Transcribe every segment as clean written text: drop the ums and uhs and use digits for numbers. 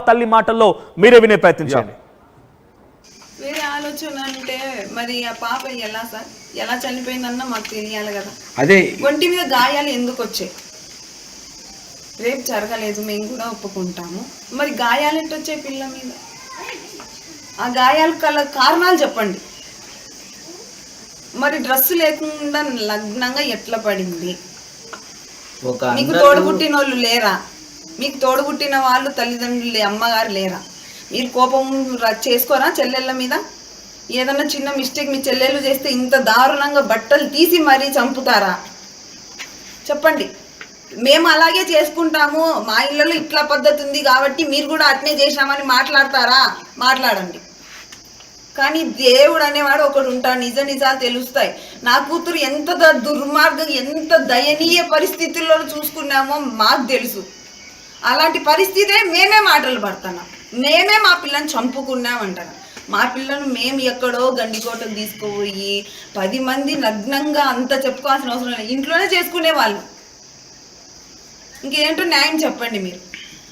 తల్లి మాటల్లో మీరే వినే ప్రయత్నించండి. వేరే ఆలోచన అంటే మరి ఆ పాప ఎలా సార్ ఎలా చనిపోయిందన్న మాకు తెలియాలి కదా. అదే ఒంటి మీద గాయాలు ఎందుకు వచ్చాయి? రేపు జరగలేదు, మేము కూడా ఒప్పుకుంటాము. మరి గాయాలు ఎట్టు వచ్చాయి పిల్ల మీద? ఆ గాయాలు కారణాలు చెప్పండి. మరి డ్రెస్ లేకుండా లగ్నంగా ఎట్లా పడింది? మీకు తోడుబుట్టిన వాళ్ళు లేరా? మీకు తోడుబుట్టిన వాళ్ళు తల్లిదండ్రులు అమ్మగారు లేరా? మీరు కోపం చేసుకోరా చెల్లెళ్ళ మీద? ఏదన్నా చిన్న మిస్టేక్ మీ చెల్లెళ్ళు చేస్తే ఇంత దారుణంగా బట్టలు తీసి మరీ చంపుతారా? చెప్పండి. మేము అలాగే చేసుకుంటాము, మా ఇళ్ళలో ఇట్లా పద్ధతి ఉంది కాబట్టి మీరు కూడా అట్నే చేశామని మాట్లాడతారా? మాట్లాడండి. కానీ దేవుడు అనేవాడు ఒకడు ఉంటాడు, నిజాలు తెలుస్తాయి. నా కూతురు ఎంత దుర్మార్గం, ఎంత దయనీయ పరిస్థితుల్లో చూసుకున్నామో మాకు తెలుసు. అలాంటి పరిస్థితే మేమే మాటలు పడుతున్నాం, మేమే మా పిల్లని చంపుకున్నామంటారు. మా పిల్లను మేము ఎక్కడో గండికోటకు తీసుకుపోయి 10 మంది నగ్నంగా అంత చెప్పుకోవాల్సిన అవసరం లేదు, ఇంట్లోనే చేసుకునే వాళ్ళు. ఇంకేంటో న్యాయం చెప్పండి మీరు.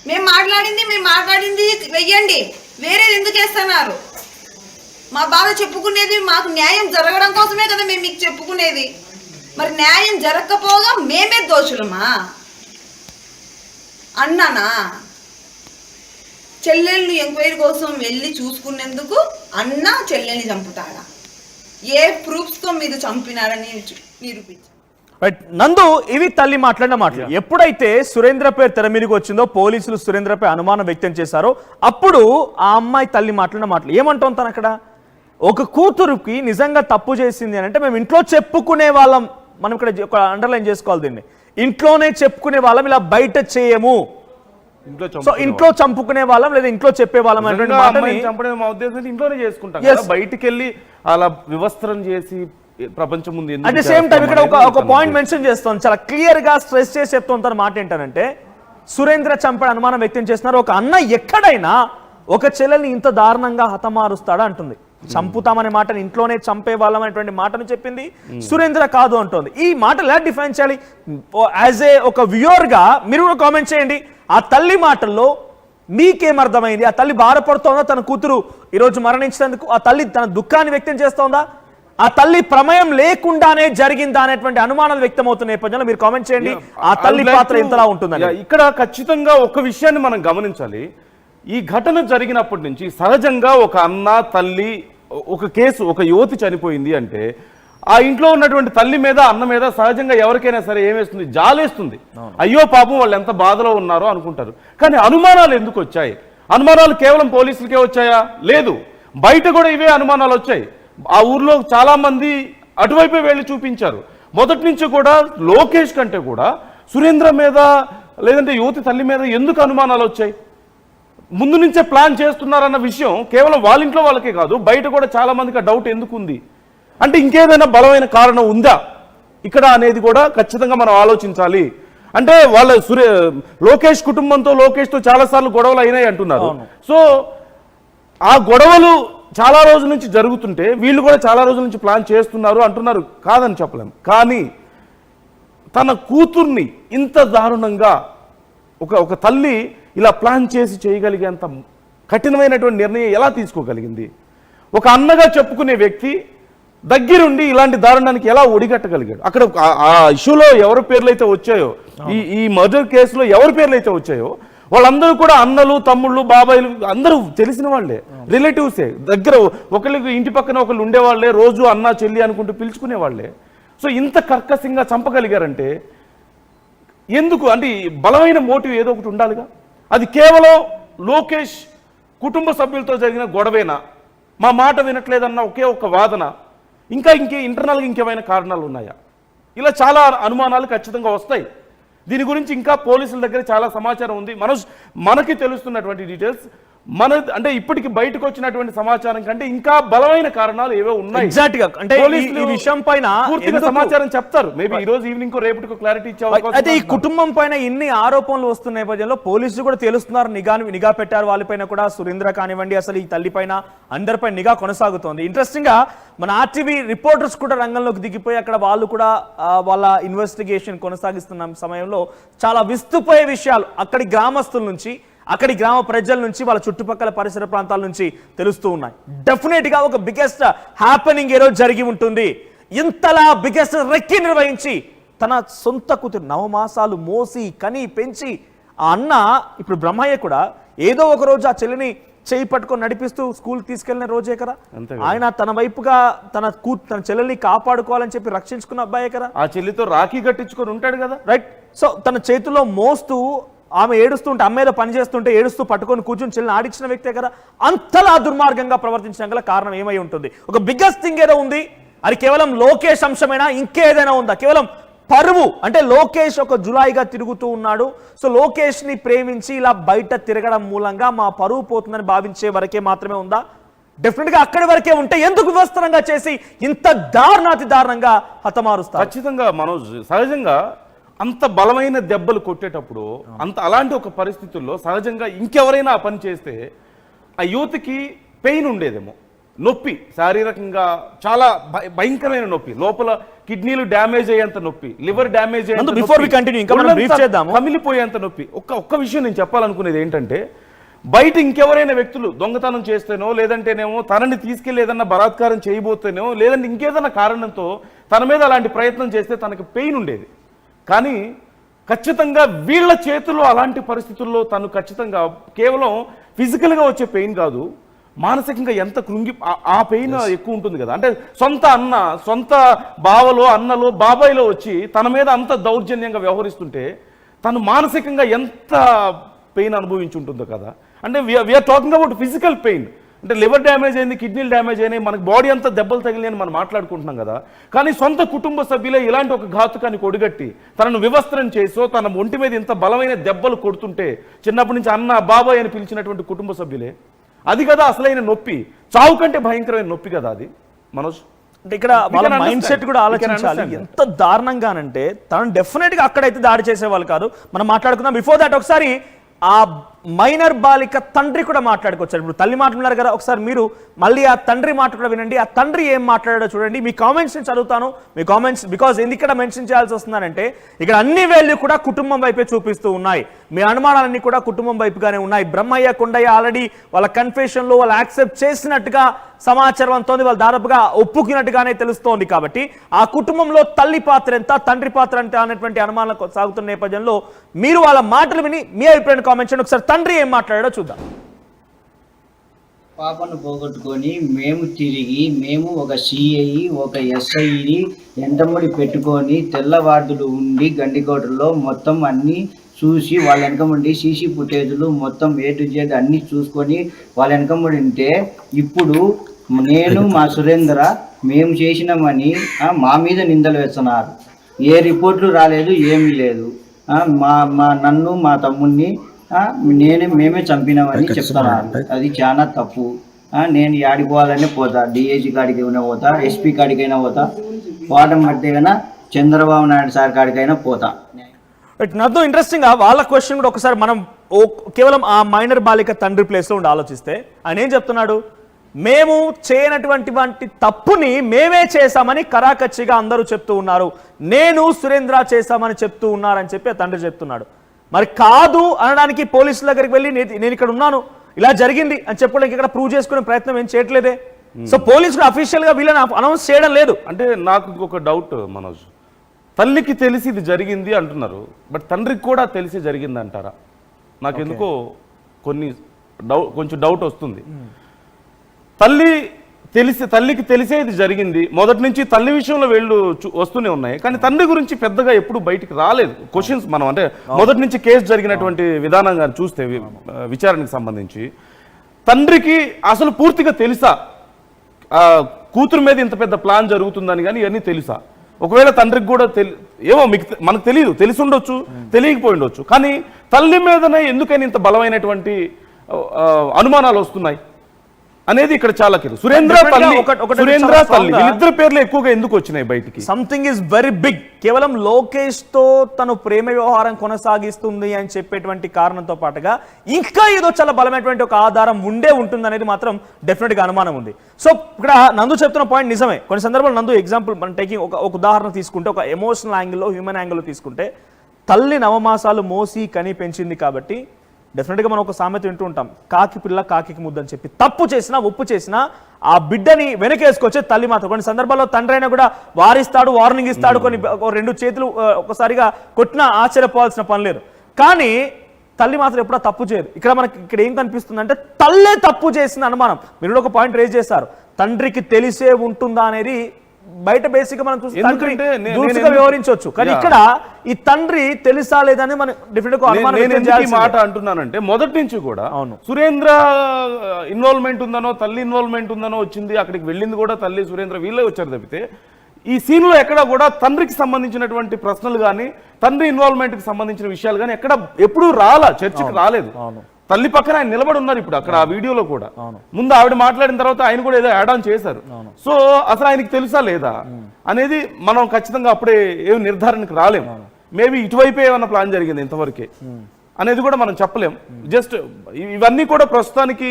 మేము మాట్లాడింది వెయ్యండి, వేరేది ఎందుకు వేస్తున్నారు? మా బాధ చెప్పుకునేది మాకు న్యాయం జరగడం కోసమే కదా మేము మీకు చెప్పుకునేది. మరి న్యాయం జరగకపోగా మేమే దోషులమా? అన్నానా? చెల్లెళ్ళు ఎంక్వైరీ కోసం వెళ్ళి చూసుకునేందుకు అన్న చెల్లెల్ని చంపుతాడా? ఏ ప్రూఫ్స్తో మీరు చంపినారని నిరూపించారు. రైట్ నందు, ఇవి తల్లి మాట్లాడిన మాటలు. ఎప్పుడైతే సురేంద్ర పేరు తెర మీదకి వచ్చిందో, పోలీసులు సురేంద్రపై అనుమానం వ్యక్తం చేశారో, అప్పుడు ఆ అమ్మాయి తల్లి మాట్లాడిన మాటలు ఏమంటాం? తను అక్కడ ఒక కూతురుకి నిజంగా తప్పు చేసింది అని అంటే మేము ఇంట్లో చెప్పుకునే వాళ్ళం. మనం ఇక్కడ అండర్లైన్ చేసుకోవాలి దీన్ని. ఇంట్లోనే చెప్పుకునే వాళ్ళం, ఇలా బయట చేయము. సో ఇంట్లో చంపుకునే వాళ్ళం లేదా ఇంట్లో చెప్పే వాళ్ళం చంపడం మా ఉద్దేశం ఇంట్లోనే చేసుకుంటాం. బయటికి వెళ్ళి అలా వివస్త్రం చేసి ప్రపంచం ముందు అట్ ది సేమ్ టైం ఇక్కడ ఒక పాయింట్ మెన్షన్ చేస్తాం, చాలా క్లియర్ గా స్ట్రెస్ చేసి చెప్తాం. తన మాట ఏంటంటే సురేంద్ర చంపే అనుమానం వ్యక్తం చేస్తున్నారు. ఒక అన్న ఎక్కడైనా ఒక చెల్లెల్ని ఇంత దారుణంగా హతమారుస్తాడా అంటుంది. చంపుతామనే మాటని ఇంట్లోనే చంపే వాళ్ళం అనేటువంటి మాటను చెప్పింది. సురేంద్ర కాదు అంటోంది. ఈ మాట ఎలా డిఫైన్ చేయాలి? యాజ్ ఏ ఒక వ్యూయర్ గా మీరు కూడా కామెంట్ చేయండి. ఆ తల్లి మాటల్లో మీకేమర్థమైంది? ఆ తల్లి బాధపడుతోందా? తన కూతురు ఈరోజు మరణించినందుకు ఆ తల్లి తన దుఃఖాన్ని వ్యక్తం చేస్తోందా? ఆ తల్లి ప్రమేయం లేకుండానే జరిగిందా అనేటువంటి అనుమానాలు వ్యక్తమవుతున్న నేపథ్యంలో మీరు కామెంట్ చేయండి. ఆ తల్లి పాత్ర ఎంతలా ఉంటుందని. ఇక్కడ ఖచ్చితంగా ఒక విషయాన్ని మనం గమనించాలి. ఈ ఘటన జరిగినప్పటి నుంచి సహజంగా ఒక అన్న తల్లి ఒక కేసు, ఒక యువతి చనిపోయింది అంటే ఆ ఇంట్లో ఉన్నటువంటి తల్లి మీద అన్న మీద సహజంగా ఎవరికైనా సరే ఏమేస్తుంది? జాలేస్తుంది. అయ్యో పాపం వాళ్ళు ఎంత బాధలో ఉన్నారో అనుకుంటారు. కానీ అనుమానాలు ఎందుకు వచ్చాయి? అనుమానాలు కేవలం పోలీసులకే వచ్చాయా? లేదు, బయట కూడా ఇవే అనుమానాలు వచ్చాయి. ఆ ఊర్లో చాలా మంది అటువైపే వెళ్ళి చూపించారు. మొదటి నుంచి కూడా లోకేష్ కంటే కూడా సురేంద్ర మీద లేదంటే యువతి తల్లి మీద ఎందుకు అనుమానాలు వచ్చాయి? ముందు నుంచే ప్లాన్ చేస్తున్నారన్న విషయం కేవలం వాళ్ళ ఇంట్లో వాళ్ళకే కాదు, బయట కూడా చాలా మందికి ఆ డౌట్ ఎందుకు ఉంది అంటే ఇంకేదైనా బలమైన కారణం ఉందా ఇక్కడ అనేది కూడా ఖచ్చితంగా మనం ఆలోచించాలి. అంటే వాళ్ళ లోకేష్ కుటుంబంతో లోకేష్తో చాలాసార్లు గొడవలు అయినాయి అంటున్నారు. సో ఆ గొడవలు చాలా రోజుల నుంచి జరుగుతుంటే వీళ్ళు కూడా చాలా రోజుల నుంచి ప్లాన్ చేస్తున్నారు అంటున్నారు, కాదని చెప్పలేము. కానీ తన కూతుర్ని ఇంత దారుణంగా ఒక తల్లి ఇలా ప్లాన్ చేసి చేయగలిగేంత కఠినమైనటువంటి నిర్ణయం ఎలా తీసుకోగలిగింది? ఒక అన్నగా చెప్పుకునే వ్యక్తి దగ్గరుండి ఇలాంటి దారుణానికి ఎలా ఒడిగట్టగలిగాడు? అక్కడ ఆ ఇష్యూలో ఎవరి పేర్లు అయితే వచ్చాయో, ఈ మర్డర్ కేసులో ఎవరి పేర్లు అయితే వచ్చాయో వాళ్ళందరూ కూడా అన్నలు, తమ్ముళ్ళు, బాబాయిలు అందరూ తెలిసిన వాళ్ళే, రిలేటివ్సే, దగ్గర ఒకళ్ళకి ఇంటి పక్కన ఒకళ్ళు ఉండేవాళ్ళే, రోజు అన్న చెల్లి అనుకుంటూ పిలుచుకునే వాళ్ళే. సో ఇంత కర్కశంగా చంపగలిగారంటే ఎందుకు? అంటే బలమైన మోటివ్ ఏదో ఒకటి ఉండాలిగా. అది కేవలం లోకేష్ కుటుంబ సభ్యులతో జరిగిన గొడవేనా? మా మాట వినట్లేదన్న ఒకే ఒక్క వాదన? ఇంటర్నల్గా ఇంకేమైనా కారణాలు ఉన్నాయా? ఇలా చాలా అనుమానాలు ఖచ్చితంగా వస్తాయి. దీని గురించి ఇంకా పోలీసుల దగ్గర చాలా సమాచారం ఉంది. మనకి తెలుస్తున్నటువంటి డీటెయిల్స్ అంటే ఇప్పటికి బయటకు వచ్చినటువంటి సమాచారం కంటే ఇంకా బలమైన కారణాలు ఏవో ఉన్నాయి. ఎగ్జాక్ట్ గా అంటే ఈ విషయం పైన సమాచారం చెప్తారు. మేబీ ఈ రోజు ఈవినింగ్ రేపటికి క్లారిటీ ఇచ్చే అవకాశం. అయితే ఈ కుటుంబం పైన ఇన్ని ఆరోపణలు వస్తున్న నేపథ్యంలో పోలీసులు కూడా తెలుస్తున్నారు, నిఘా పెట్టారు. వాళ్ళపైన కూడా సురేంద్ర కానివ్వండి, అసలు ఈ తల్లిపైన అందరిపై నిఘా కొనసాగుతోంది. ఇంట్రెస్టింగ్ గా మన ఆర్టీవీ రిపోర్టర్స్ కూడా రంగంలోకి దిగిపోయి అక్కడ వాళ్ళు కూడా వాళ్ళ ఇన్వెస్టిగేషన్ కొనసాగిస్తున్న సమయంలో చాలా విస్తుపోయే విషయాలు అక్కడి గ్రామస్తుల నుంచి అక్కడి గ్రామ ప్రజల నుంచి వాళ్ళ చుట్టుపక్కల పరిసర ప్రాంతాల నుంచి తెలుస్తూ ఉన్నాయి. డెఫినెట్ గా ఒక బిగ్గెస్ట్ హ్యాపెనింగ్ ఏదో జరిగి ఉంటుంది. ఇంతలా బిగ్గెస్ట్ రెక్కి నిర్వహించి తన సొంత కూతురు 9 మాసాలు మోసి కని పెంచి ఆ అన్న ఇప్పుడు బ్రహ్మయ్య కూడా ఏదో ఒక రోజు ఆ చెల్లిని చేయి పట్టుకొని నడిపిస్తూ స్కూల్ తీసుకెళ్లిన రోజే కదా. ఆయన తన వైపుగా తన చెల్లెల్ని కాపాడుకోవాలని చెప్పి రక్షించుకున్న అబ్బాయే కదా. ఆ చెల్లితో రాఖీ కట్టించుకొని ఉంటాడు కదా, రైట్. సో తన చేతిలో మోస్తూ ఆమె ఏడుస్తుంటే అమ్మేదో పని చేస్తుంటే ఏడుస్తూ పట్టుకొని కూర్చొని చెల్లిని ఆడించిన వ్యక్తే కదా. అంతలా దుర్మార్గంగా ప్రవర్తించడం గల కారణం ఏమై ఉంటుంది? ఒక బిగ్గెస్ట్ థింగ్ ఏదో ఉంది. అది కేవలం లోకేష్ అంశమైనా ఇంకేదైనా ఉందా? కేవలం పరువు అంటే లోకేష్ ఒక జులాయిగా తిరుగుతూ ఉన్నాడు. సో లోకేష్ ని ప్రేమించి ఇలా బయట తిరగడం మూలంగా మా పరువు పోతుందని భావించే వరకే మాత్రమే ఉందా? డెఫినెట్ గా అక్కడి వరకే ఉంటే ఎందుకు వివస్త్రంగా చేసి ఇంత దారుణాతి దారుణంగా హతమారుస్తారు? ఖచ్చితంగా మనోజ్, సహజంగా అంత బలమైన దెబ్బలు కొట్టేటప్పుడు అలాంటి ఒక పరిస్థితుల్లో సహజంగా ఇంకెవరైనా ఆ పని చేస్తే ఆ యూత్కి పెయిన్ ఉండేదేమో, నొప్పి, శారీరకంగా చాలా భయంకరమైన నొప్పి, లోపల కిడ్నీలు డ్యామేజ్ అయ్యేంత నొప్పి, లివర్ డ్యామేజ్ కమిలిపోయేంత నొప్పి. ఒక్క విషయం నేను చెప్పాలనుకునేది ఏంటంటే, బయట ఇంకెవరైనా వ్యక్తులు దొంగతనం చేస్తేనో లేదంటేనేమో తనని తీసుకెళ్లి ఏదన్నా బలాత్కారం చేయబోతేనో లేదంటే ఇంకేదన్నా కారణంతో తన మీద అలాంటి ప్రయత్నం చేస్తే తనకి పెయిన్ ఉండేది. కానీ ఖచ్చితంగా వీళ్ళ చేతుల్లో అలాంటి పరిస్థితుల్లో తను ఖచ్చితంగా కేవలం ఫిజికల్గా వచ్చే పెయిన్ కాదు, మానసికంగా ఎంత కృంగి ఆ పెయిన్ ఎక్కువ ఉంటుంది కదా. అంటే సొంత బావలో అన్నలో బాబాయ్లో వచ్చి తన మీద అంత దౌర్జన్యంగా వ్యవహరిస్తుంటే తను మానసికంగా ఎంత పెయిన్ అనుభవించి ఉంటుందో కదా. అంటే we're talking about physical pain. అంటే లివర్ డ్యామేజ్ అయింది, కిడ్నీలు డ్యామేజ్ అయినాయి, మనకు బాడీ అంతా దెబ్బలు తగిలి అని మనం మాట్లాడుకుంటున్నాం కదా. కానీ సొంత కుటుంబ సభ్యులే ఇలాంటి ఒక ఘాతుకాన్ని కొడిగట్టి తనను వివస్త్రం చేసో తన ఒంటి మీద ఇంత బలమైన దెబ్బలు కొడుతుంటే చిన్నప్పటి నుంచి అన్న బాబాయ్ అని పిలిచినటువంటి కుటుంబ సభ్యులే, అది కదా అసలైన నొప్పి. చావు కంటే భయంకరమైన నొప్పి కదా అది మనోజ్. అంటే ఇక్కడ వాళ్ళ మైండ్ సెట్ కూడా ఆలోచించాలి. ఎంత దారుణంగానంటే తను డెఫినెట్ గా అక్కడైతే దాడి చేసేవాళ్ళు కాదు. మనం మాట్లాడుకుందాం. బిఫోర్ దాట్ ఒకసారి ఆ మైనర్ బాలిక తండ్రి కూడా మాట్లాడుకొచ్చారు. ఇప్పుడు తల్లి మాట్లాడుతున్నారు కదా, ఒకసారి మీరు మళ్ళీ ఆ తండ్రి మాట కూడా వినండి. ఆ తండ్రి ఏం మాట్లాడాడో చూడండి. మీ కామెంట్స్ నేను చదువుతాను, మీ కామెంట్స్ బికాజ్ ఎందుకు ఇక్కడ మెన్షన్ చేయాల్సి వస్తున్నానంటే ఇక్కడ అన్ని వేళ్ళు కూడా కుటుంబం వైపే చూపిస్తూ ఉన్నాయి. మీ అనుమానాలన్నీ కూడా కుటుంబం వైపుగానే ఉన్నాయి. బ్రహ్మయ్య కొండయ్య ఆల్రెడీ వాళ్ళ కన్ఫెషన్ లో వాళ్ళు యాక్సెప్ట్ చేసినట్టుగా సమాచారం అంతోంది, వాళ్ళు దాదాపుగా ఒప్పుకున్నట్టుగానే తెలుస్తోంది. కాబట్టి ఆ కుటుంబంలో తల్లి పాత్ర ఎంత, తండ్రి పాత్ర ఎంత అనేటువంటి అనుమానాలు సాగుతున్న నేపథ్యంలో మీరు వాళ్ళ మాటలు విని మీ అభిప్రాయం కామెంట్ చేయండి. ఒకసారి తండ్రి ఏం మాట్లాడాడో చూద్దాం. పాపను పోగొట్టుకొని మేము ఒక సిఐ ఒక ఎస్ఐని ఎంటముడి పెట్టుకొని తెల్లవార్డులు ఉండి గండికోటలో మొత్తం అన్నీ చూసి వాళ్ళ వెనకముండి సీసీ ఫుటేజ్లు మొత్తం A to Z అన్నీ చూసుకొని వాళ్ళ వెనకముడి ఉంటే ఇప్పుడు నేను మా సురేంద్ర మేము చేసినామని మా మీద నిందలు వేస్తున్నారు. ఏ రిపోర్ట్లు రాలేదు, ఏమీ లేదు. నన్ను మా తమ్ముడిని మేమే చంపినామని చెప్తున్నారు. అది చాలా తప్పు. నేను ఆడిపోవాలనే పోతా, డిఐజీ కాడికి అయినా పోతా, ఎస్పీ కాడికైనా పోతా, పోవడం బట్టి అయినా చంద్రబాబు నాయుడు సార్ కాడికైనా పోతా. నాతో ఇంట్రెస్టింగ్ వాళ్ళ క్వశ్చన్ కూడా ఒకసారి మనం కేవలం ఆ మైనర్ బాలిక తండ్రి ప్లేస్లో ఉండి ఆలోచిస్తే ఆయన ఏం చెప్తున్నాడు? మేము చేయనటువంటి తప్పుని మేమే చేశామని కరాకచ్చిగా అందరూ చెప్తూ ఉన్నారు, నేను సురేంద్ర చేశామని చెప్తూ ఉన్నారని చెప్పి ఆ తండ్రి చెప్తున్నాడు. మరి కాదు అనడానికి పోలీసుల దగ్గరికి వెళ్ళి నేను ఇక్కడ ఉన్నాను, ఇలా జరిగింది అని చెప్పడానికి ఇక్కడ ప్రూవ్ చేసుకునే ప్రయత్నం ఏం చేయట్లేదే. సో పోలీసులు అఫీషియల్ గా వీళ్ళని అనౌన్స్ చేయడం లేదు. అంటే నాకు ఇంకొక డౌట్ మనోజ్, తల్లికి తెలిసి ఇది జరిగింది అంటున్నారు, బట్ తండ్రికి కూడా తెలిసి జరిగింది అంటారా? నాకెందుకో కొంచెం డౌట్ వస్తుంది. తల్లికి తెలిసే ఇది జరిగింది, మొదటి నుంచి తల్లి విషయంలో వీళ్ళు వస్తూనే ఉన్నాయి, కానీ తండ్రి గురించి పెద్దగా ఎప్పుడు బయటికి రాలేదు క్వశ్చన్స్. మనం అంటే మొదటి నుంచి కేసు జరిగినటువంటి విధానంగా చూస్తే విచారణకు సంబంధించి తండ్రికి అసలు పూర్తిగా తెలుసా కూతురు మీద ఇంత పెద్ద ప్లాన్ జరుగుతుందని, కానీ ఇవన్నీ తెలుసా? ఒకవేళ తండ్రికి కూడా ఏమో మనకు తెలియదు, తెలిసి ఉండొచ్చు, తెలియకపోయి ఉండొచ్చు, కానీ తల్లి మీదనే ఎందుకని ఇంత బలమైనటువంటి అనుమానాలు వస్తున్నాయి అనేది ఇక్కడ చాలా కీలకం. సురేంద్ర తల్లి వీళ్ళిద్దరి పేర్లు ఎక్కువగా ఎందుకు వచ్చినాయి బయటికి? Something is very big. కేవలం లోకేష్ తో తను ప్రేమ వ్యవహారం కొనసాగిస్తుంది అని చెప్పేటువంటి కారణంతో పాటుగా ఇంకా ఏదో చాలా బలమైనటువంటి ఒక ఆధారం ఉంటుంది అనేది మాత్రం డెఫినెట్ గా అనుమానం ఉంది. సో ఇక్కడ నందు చెప్తున్న పాయింట్ నిజమే. కొన్ని సందర్భాలు నందు ఎగ్జాంపుల్ మనం టేకింగ్ ఒక ఉదాహరణ తీసుకుంటే, ఒక ఎమోషనల్ యాంగిల్లో హ్యూమన్ యాంగిల్లో తీసుకుంటే, తల్లి 9 మాసాలు మోసి కని పెంచింది కాబట్టి డెఫినెట్గా మనం ఒక సామెత వింటూ ఉంటాం, కాకి పిల్ల కాకి ముద్దని చెప్పి. తప్పు చేసినా ఉప్పు చేసినా ఆ బిడ్డని వెనకేసుకొచ్చే తల్లి మాత్రం. కొన్ని సందర్భాల్లో తండ్రి అయినా కూడా వారిస్తాడు, వార్నింగ్ ఇస్తాడు, కొన్ని రెండు చేతులు ఒకసారిగా కొట్టినా ఆశ్చర్యపోవాల్సిన పని లేదు. కానీ తల్లి మాత్రం ఎప్పుడూ తప్పు చేయదు. ఇక్కడ మనకి ఇక్కడ ఏం కనిపిస్తుంది అంటే తల్లే తప్పు చేసిన అనుమానం. మీరు ఒక పాయింట్ రేజ్ చేశారు, తండ్రికి తెలిసే ఉంటుందా అనేది బయట బేసిక్ మనం చూస్తే వివరించవచ్చు, కానీ ఇక్కడ ఈ తండ్రి తెలుసా లేదని మనం డెఫినెట్ మాట అంటున్నానంటే మొదటి నుంచి కూడా సురేంద్ర ఇన్వాల్వ్మెంట్ ఉందనో తల్లి ఇన్వాల్వ్మెంట్ ఉందనో వచ్చింది, అక్కడికి వెళ్ళింది కూడా తల్లి సురేంద్ర వీళ్ళే వచ్చారు తప్పితే ఈ సీన్ లో ఎక్కడ కూడా తండ్రికి సంబంధించినటువంటి ప్రశ్నలు కానీ తండ్రి ఇన్వాల్వ్మెంట్ కి సంబంధించిన విషయాలు కానీ ఎక్కడ ఎప్పుడూ చర్చకి రాలేదు. తల్లి పక్కన ఆయన నిలబడి ఉన్నారు ఇప్పుడు అక్కడ ఆ వీడియోలో కూడా. ముందు ఆవిడ మాట్లాడిన తర్వాత ఆయన కూడా ఏదో యాడ్ ఆన్ చేశారు. సో అసలు ఆయనకి తెలుసా లేదా అనేది మనం ఖచ్చితంగా అప్పుడే ఏమి నిర్ధారణకు రాలేము. మేబీ ఇటువైపే ఏమన్నా ప్లాన్ జరిగింది ఇంతవరకే అనేది కూడా మనం చెప్పలేం. జస్ట్ ఇవన్నీ కూడా ప్రస్తుతానికి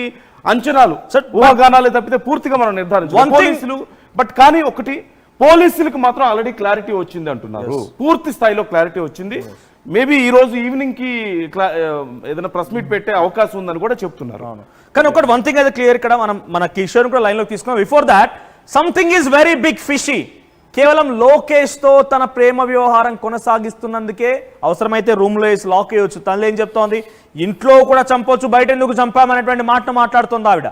అంచనాలు, ఊహాగానాలే తప్పితే పూర్తిగా మనం నిర్ధారించాలి పోలీసులు. బట్ కానీ ఒకటి, పోలీసులకు మాత్రం ఆల్రెడీ క్లారిటీ వచ్చింది అంటున్నారు, పూర్తి స్థాయిలో క్లారిటీ వచ్చింది. మేబీ ఈ రోజు ఈవినింగ్ కి ఏదైనా ప్రెస్ మీట్ పెట్టే అవకాశం ఉందని కూడా చెప్తున్నారు. కానీ ఒకటి వన్ థింగ్ అయితే క్లియర్, ఇక్కడ మన కిషోర్ కూడా లైన్ లో తీసుకున్నాం. Before that something is very big fishy. కేవలం లోకేష్ తో తన ప్రేమ వ్యవహారం కొనసాగిస్తున్నందుకే అవసరమైతే రూమ్ లో వేసి లాక్ చేయొచ్చు. తల్లి ఏం చెప్తోంది, ఇంట్లో కూడా చంపొచ్చు, బయట ఎందుకు చంపామనేటువంటి మాట మాట్లాడుతుంది ఆవిడ.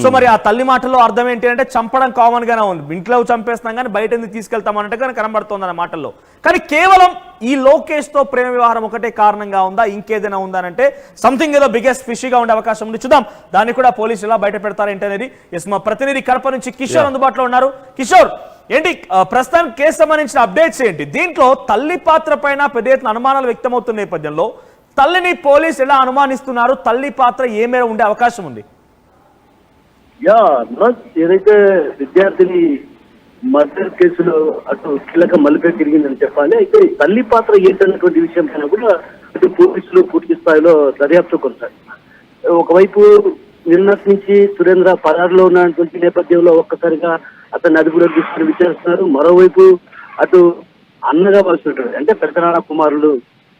సో మరి ఆ తల్లి మాటలో అర్థం ఏంటి అంటే చంపడం కామన్ గానే ఉంది, ఇంట్లో చంపేస్తున్నాం కానీ బయట ఎందుకు తీసుకెళ్తామన్నట్టుగా కనబడుతుంది అన్న మాటల్లో. కానీ కేవలం ఈ లోకేష్ తో ప్రేమ వ్యవహారం ఒకటే కారణంగా ఉందా, ఇంకేదైనా ఉందా అంటే సంథింగ్ ఏదో బిగ్గెస్ట్ ఫిషీగా ఉండే అవకాశం ఉంది. చూద్దాం దాన్ని కూడా పోలీసులు ఎలా బయట పెడతారేంటి అనేది. ఎస్, మా ప్రతినిధి కడప నుంచి కిషోర్ అందుబాటులో ఉన్నారు. కిషోర్, ఏంటి ప్రస్తుతానికి కేసు సంబంధించిన అప్డేట్స్ ఏంటి? దీంట్లో తల్లి పాత్ర పైన పెద్ద ఎత్తున అనుమానాలు వ్యక్తమవుతున్న నేపథ్యంలో తల్లిని పోలీసు ఎలా అనుమానిస్తున్నారు, తల్లి పాత్ర ఏ మేర ఉండే అవకాశం ఉంది? ఏదైతే విద్యార్థిని మర్డర్ కేసులో అటు కీలక మలుపే తిరిగిందని చెప్పాలి. అయితే తల్లి పాత్ర ఏంటన్నటువంటి విషయం పైన కూడా అటు పోలీసులు పూర్తి స్థాయిలో దర్యాప్తు కొనసాగుతున్నారు. ఒకవైపు నిన్నటి నుంచి సురేంద్ర పరారులో ఉన్నటువంటి నేపథ్యంలో ఒక్కసారిగా అతన్ని అదుపులోకి తీసుకుని విచారిస్తున్నారు. మరోవైపు అటు అన్నగా వస్తున్నటువంటి అంటే పెద్దనాన్న కుమారులు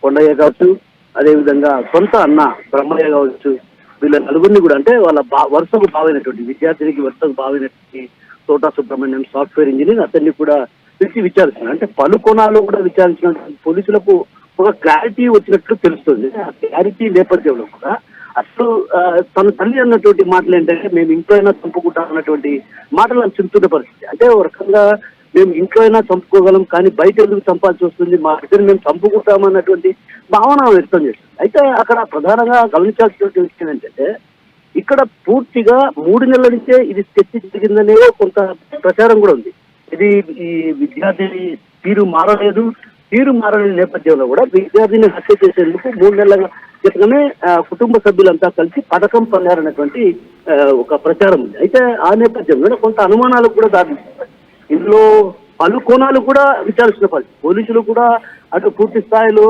కొండయ్య కావచ్చు, అదేవిధంగా సొంత అన్న బ్రహ్మయ్య కావచ్చు, వీళ్ళ నలుగురిని కూడా అంటే వాళ్ళ వరుసకు బావైనటువంటి విద్యార్థినికి వరుసకు బావైనటువంటి తోటా సుబ్రహ్మణ్యం సాఫ్ట్వేర్ ఇంజనీర్ అతన్ని కూడా పిలిచి విచారిస్తున్నారు. అంటే పలు కోణాల్లో కూడా విచారించినటువంటి పోలీసులకు ఒక క్లారిటీ వచ్చినట్లు తెలుస్తుంది. ఆ క్లారిటీ నేపథ్యంలో కూడా అసలు తన తల్లి అన్నటువంటి మాటలు ఏంటంటే మేము ఇంట్లో అయినా చంపుకుంటాం అన్నటువంటి మాటలను చెబుతున్న పరిస్థితి. అంటే ఒక రకంగా మేము ఇంట్లో అయినా చంపుకోగలం కానీ బయట ఎందుకు చంపాల్సి వస్తుంది, మా ఇద్దరు మేము చంపుకుంటాం అన్నటువంటి భావన వ్యక్తం చేస్తుంది. అయితే అక్కడ ప్రధానంగా గమనించాల్సినటువంటి విషయం ఏంటంటే ఇక్కడ పూర్తిగా 3 నెలల నుంచే ఇది స్కెచ్ జరిగిందనే కొంత ప్రచారం కూడా ఉంది. ఇది ఈ విద్యార్థిని తీరు మారలేని నేపథ్యంలో కూడా విద్యార్థిని హత్య చేసేందుకు 3 నెలల క్రితమే కుటుంబ సభ్యులంతా కలిసి పథకం పొందారనేటువంటి ఒక ప్రచారం ఉంది. అయితే ఆ నేపథ్యంలో కొంత అనుమానాలకు కూడా దారితీస్తుంది. ఇందులో పలు కోణాలు కూడా విచారిస్తున్న పరిస్థితి. పోలీసులు కూడా అటు పూర్తి స్థాయిలో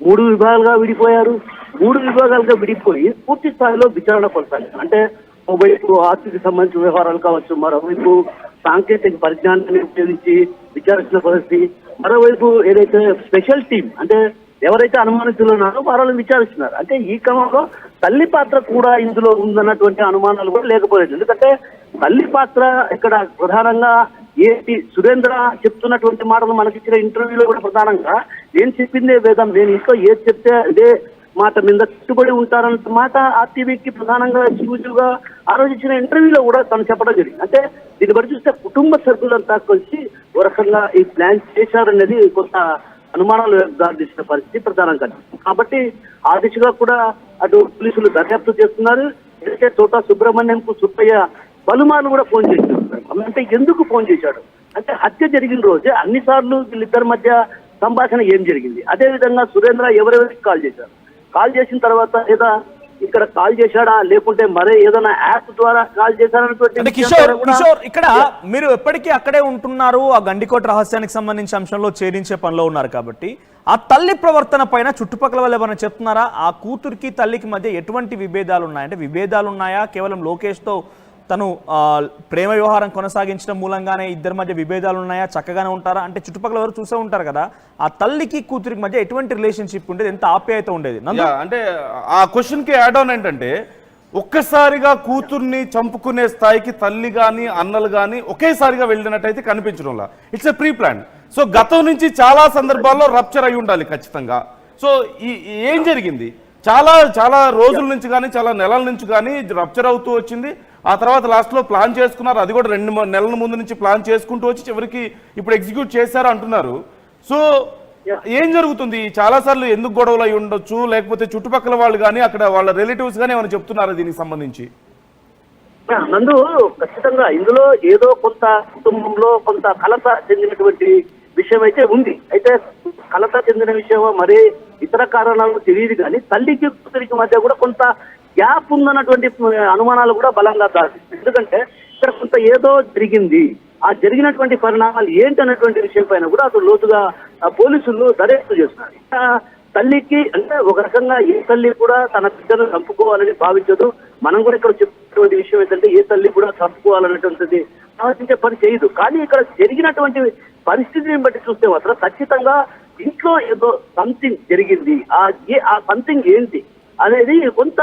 3 విభాగాలుగా విడిపోయారు. 3 విభాగాలుగా విడిపోయి పూర్తి స్థాయిలో విచారణ కొనసాగారు. అంటే ఒకవైపు ఆస్తికి సంబంధించిన వ్యవహారాలు కావచ్చు, మరోవైపు సాంకేతిక పరిజ్ఞానాన్ని ఉపయోగించి విచారించిన పరిస్థితి, మరోవైపు ఏదైతే స్పెషల్ టీం అంటే ఎవరైతే అనుమానితులు ఉన్నారో వారిని విచారిస్తున్నారు. అంటే ఈ క్రమంలో తల్లి పాత్ర కూడా ఇందులో ఉందన్నటువంటి అనుమానాలు కూడా లేకపోలేదు. ఎందుకంటే తల్లి పాత్ర ఇక్కడ ప్రధానంగా ఏంటి సురేంద్ర చెప్తున్నటువంటి మాటలు మనకిచ్చిన ఇంటర్వ్యూలో కూడా ప్రధానంగా నేను చెప్పిందే వేదం, నేను ఇంట్లో ఏది చెప్తే అదే మాట మీద కట్టుబడి ఉంటారన్న మాట ఆర్టీవీకి ప్రధానంగా ఎక్స్క్లూజివ్గా ఆ రోజు ఇచ్చిన ఇంటర్వ్యూలో కూడా తను చెప్పడం జరిగింది. అంటే దీన్ని బట్టి చూస్తే కుటుంబ సభ్యులంతా కలిసి ఒక రకంగా ఈ ప్లాన్ చేశారనేది కొంత అనుమానాలు దారితీసిన పరిస్థితి ప్రధానంగా. కాబట్టి ఆ దిశగా కూడా అటు పోలీసులు దర్యాప్తు చేస్తున్నారు. ఎందుకంటే తోటా సుబ్రహ్మణ్యంకు సుబ్బయ్య పలుమార్లు కూడా ఫోన్ చేస్తున్నారు. అంటే ఎందుకు ఫోన్ చేశాడు అంటే హత్య జరిగిన రోజే అన్నిసార్లు వీళ్ళిద్దరి మధ్య సంభాషణ ఏం జరిగింది, అదేవిధంగా సురేంద్ర ఎవరెవరికి కాల్ చేశారు, కాల్ చేసిన తర్వాత లేదా ఇక్కడ కాల్ చేశాడా లేకుంటే మరే ఏదైనా యాప్ ద్వారా కాల్ చేశారన్నటువంటి కిషోర్ ఇక్కడ మీరు ఎప్పటికీ అక్కడే ఉంటున్నారు, ఆ గండికోట రహస్యానికి సంబంధించిన అంశంలో ఛేదించే పనిలో ఉన్నారు కాబట్టి ఆ తల్లి ప్రవర్తన పైన చుట్టుపక్కల వాళ్ళు ఏమైనా చెప్తున్నారా? ఆ కూతురికి తల్లికి మధ్య ఎటువంటి విభేదాలు ఉన్నాయంటే విభేదాలు ఉన్నాయా, కేవలం లోకేష్ తో తను ప్రేమ వ్యవహారం కొనసాగించడం మూలంగానే ఇద్దరి మధ్య విభేదాలు ఉన్నాయా, చక్కగానే ఉంటారా అంటే చుట్టుపక్కల ఎవరు చూసే ఉంటారు కదా, ఆ తల్లికి కూతురికి మధ్య ఎటువంటి రిలేషన్షిప్ ఉండేది, ఎంత ఆప్యాయత ఉండేది? అంటే ఆ క్వశ్చన్ కి యాడ్ ఆన్ ఏంటంటే ఒక్కసారిగా కూతుర్ని చంపుకునే స్థాయికి తల్లి గాని అన్నలు గాని ఒకేసారిగా వెళ్ళినట్టయితే కనిపించడంలా. It's a pre plan. So గతం నుంచి చాలా సందర్భాల్లో రప్చర్ అయి ఉండాలి ఖచ్చితంగా. సో ఏం జరిగింది? చాలా చాలా రోజుల నుంచి కానీ చాలా నెలల నుంచి కానీ రప్చర్ అవుతూ వచ్చింది. ఆ తర్వాత లాస్ట్ లో ప్లాన్ చేసుకున్నారు, అది కూడా 2 నెలల ముందు నుంచి ప్లాన్ చేసుకుంటూ వచ్చి చివరికి ఇప్పుడు ఎగ్జిక్యూట్ చేశారు అంటున్నారు. సో ఏం జరుగుతుంది? చాలా సార్లు ఎందుకు గొడవలు అయి ఉండొచ్చు, లేకపోతే చుట్టుపక్కల వాళ్ళు కానీ అక్కడ వాళ్ళ రిలేటివ్స్ కానీ ఏమైనా చెప్తున్నారా దీనికి సంబంధించి? నందు, ఖచ్చితంగా ఇందులో ఏదో కొంత కుటుంబంలో కొంత కలత చెందినటువంటి విషయం అయితే ఉంది. అయితే కలత చెందిన విషయం మరి ఇతర కారణాలు తెలియదు కానీ తల్లికి కూతురికి మధ్య కూడా కొంత గ్యాప్ ఉందన్నటువంటి అనుమానాలు కూడా బలంగా దాస్తుంది. ఎందుకంటే ఇక్కడ కొంత ఏదో జరిగింది, ఆ జరిగినటువంటి పరిణామాలు ఏంటన్నటువంటి విషయం పైన కూడా అసలు లోతుగా పోలీసులు దర్యాప్తు చేస్తున్నారు. తల్లికి అంటే ఒక రకంగా ఏ తల్లి కూడా తన బిడ్డను చంపుకోవాలని భావించదు. మనం కూడా ఇక్కడ చెప్పినటువంటి విషయం ఏంటంటే ఏ తల్లి కూడా చంపుకోవాలనేటువంటిది ఆలోచించే పని చేయదు. కానీ ఇక్కడ జరిగినటువంటి పరిస్థితిని బట్టి చూస్తే మాత్రం ఖచ్చితంగా ఇంట్లో ఏదో సంథింగ్ జరిగింది. ఆ సంథింగ్ ఏంటి అనేది కొంత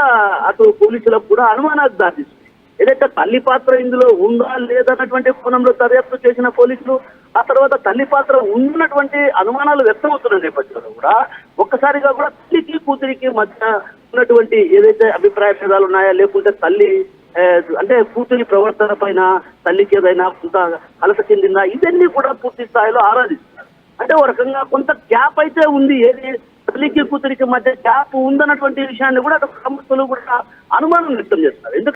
అటు పోలీసులకు కూడా అనుమానాలు దాటిస్తుంది. ఏదైతే తల్లి పాత్ర ఇందులో ఉందా లేదన్నటువంటి కోణంలో దర్యాప్తు చేసిన పోలీసులు ఆ తర్వాత తల్లి పాత్ర ఉన్నటువంటి అనుమానాలు వ్యక్తమవుతున్న నేపథ్యంలో కూడా ఒక్కసారిగా కూడా తల్లికి కూతురికి మధ్య ఉన్నటువంటి ఏదైతే అభిప్రాయ భేదాలు ఉన్నాయా, లేకుంటే తల్లి అంటే కూతురి ప్రవర్తన పైన తల్లికి ఏదైనా కొంత కలత చెందిందా, ఇవన్నీ కూడా పూర్తి స్థాయిలో ఆరాధిస్తున్నారు. అంటే ఒక రకంగా కొంత గ్యాప్ అయితే ఉంది, ఏది తల్లికి కూతురికి మధ్య గ్యాప్ ఉందన్నటువంటి విషయాన్ని కూడా సంస్థలు కూడా అనుమానం వ్యక్తం చేస్తారు.